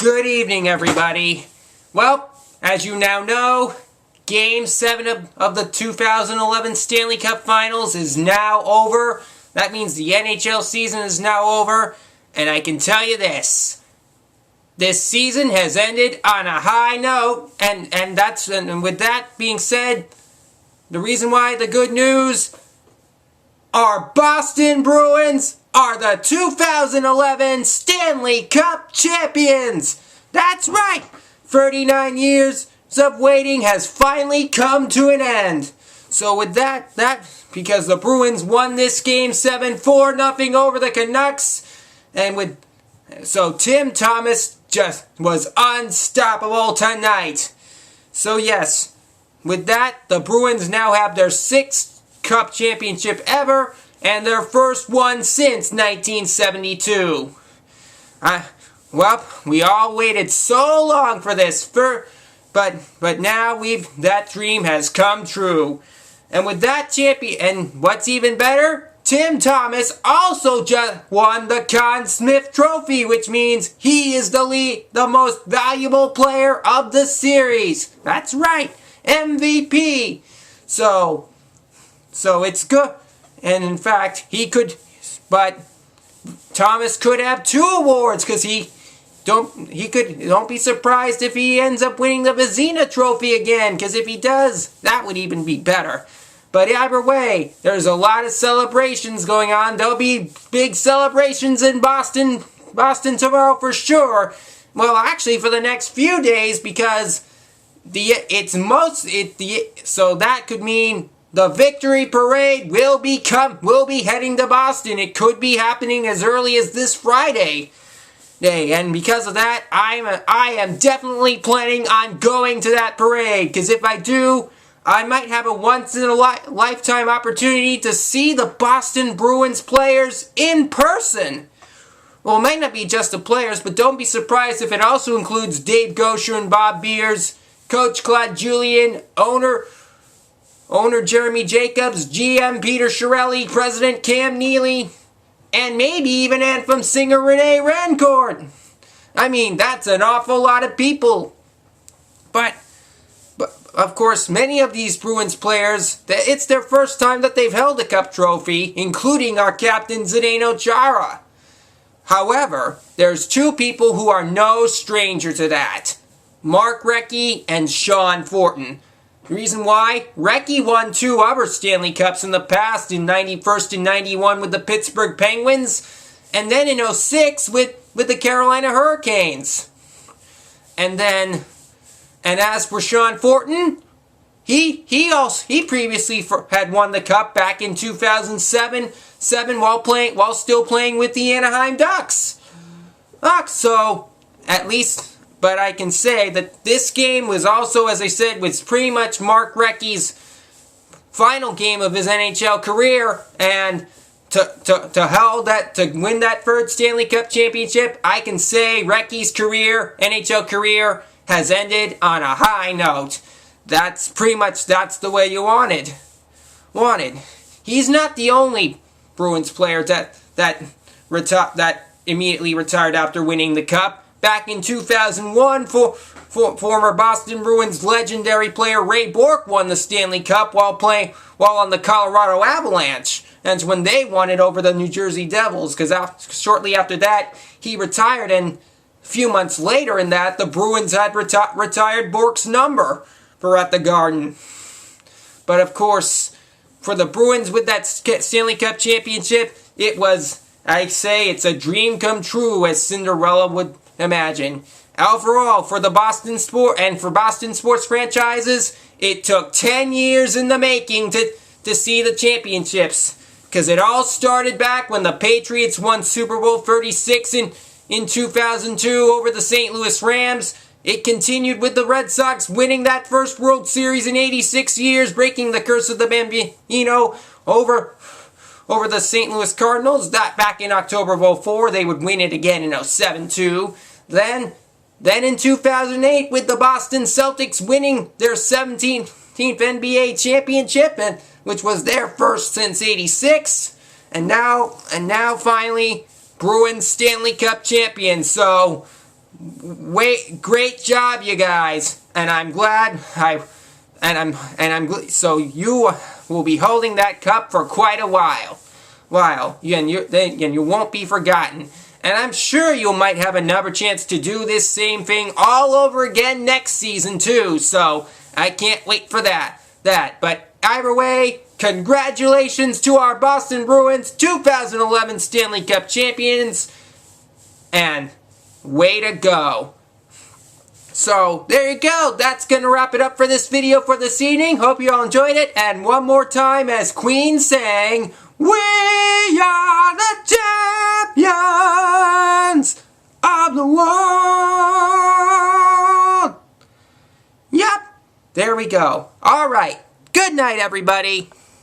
Good evening, everybody. Well, as you now know, Game 7 of the 2011 Stanley Cup Finals is now over. That means the NHL season is now over. And I can tell you this. This season has ended on a high note. And with that being said, the reason why the good news, our Boston Bruins are the 2011 Stanley Cup Champions! That's right! 39 years of waiting has finally come to an end. So with that, because the Bruins won this game 7-4-0 over the Canucks, so Tim Thomas just was unstoppable tonight. So yes, with that, the Bruins now have their 6th Cup championship ever, and their first one since 1972. Well, we all waited so long for this, but now that dream has come true. And with that champion, and what's even better, Tim Thomas also just won the Conn Smythe Trophy, which means he is the most valuable player of the series. That's right, MVP. So it's good. And in fact, but Thomas could have 2 awards because don't be surprised if he ends up winning the Vezina Trophy again, because if he does, that would even be better. But either way, there's a lot of celebrations going on. There'll be big celebrations in Boston tomorrow for sure. Well, actually for the next few days, because so that could mean the victory parade will be heading to Boston. It could be happening as early as this Friday. And because of that, I am definitely planning on going to that parade. Because if I do, I might have a once-in-a-lifetime opportunity to see the Boston Bruins players in person. Well, it might not be just the players, but don't be surprised if it also includes Dave Gosher and Bob Beers, Coach Claude Julien, owner Jeremy Jacobs, GM Peter Chiarelli, President Cam Neely, and maybe even anthem singer Renee Rancourt. I mean, that's an awful lot of people. But of course, many of these Bruins players, it's their first time that they've held a cup trophy, including our captain Zdeno Chara. However, there's 2 people who are no stranger to that. Mark Recchi and Sean Fortin. The reason why? Recchi won 2 other Stanley Cups in the past, in 91st and 91 with the Pittsburgh Penguins, and then in 06 with the Carolina Hurricanes. And as for Sean Fortin, he previously had won the Cup back in 2007 while still playing with the Anaheim Ducks. So at least. But I can say that this game was also, as I said, was pretty much Mark Recchi's final game of his NHL career, and to win that 3rd Stanley Cup championship, I can say Recchi's NHL career, has ended on a high note. That's the way you wanted. He's not the only Bruins player that immediately retired after winning the Cup. Back in 2001, former Boston Bruins legendary player Ray Bourque won the Stanley Cup while on the Colorado Avalanche. That's when they won it over the New Jersey Devils, because shortly after that, he retired, and a few months later in that, the Bruins had retired Bourque's number for at the Garden. But of course, for the Bruins with that Stanley Cup championship, it's a dream come true, as Cinderella would imagine. Overall, for Boston sports franchises, it took 10 years in the making to see the championships. Because it all started back when the Patriots won Super Bowl 36 in 2002 over the St. Louis Rams. It continued with the Red Sox winning that first World Series in 86 years, breaking the curse of the Bambino over the St. Louis Cardinals. That back in October of 2004, they would win it again in 2007 too. Then in 2008, with the Boston Celtics winning their 17th NBA championship, which was their first since '86, and now finally Bruins Stanley Cup champions. So great job, you guys, and I'm glad so you will be holding that cup for quite a while, and you won't be forgotten. And I'm sure you might have another chance to do this same thing all over again next season too. So I can't wait for that. But either way, congratulations to our Boston Bruins, 2011 Stanley Cup champions, and way to go. So, there you go. That's going to wrap it up for this video for this evening. Hope you all enjoyed it. And one more time, as Queen sang, we are the champions of the world. Yep. There we go. All right. Good night, everybody.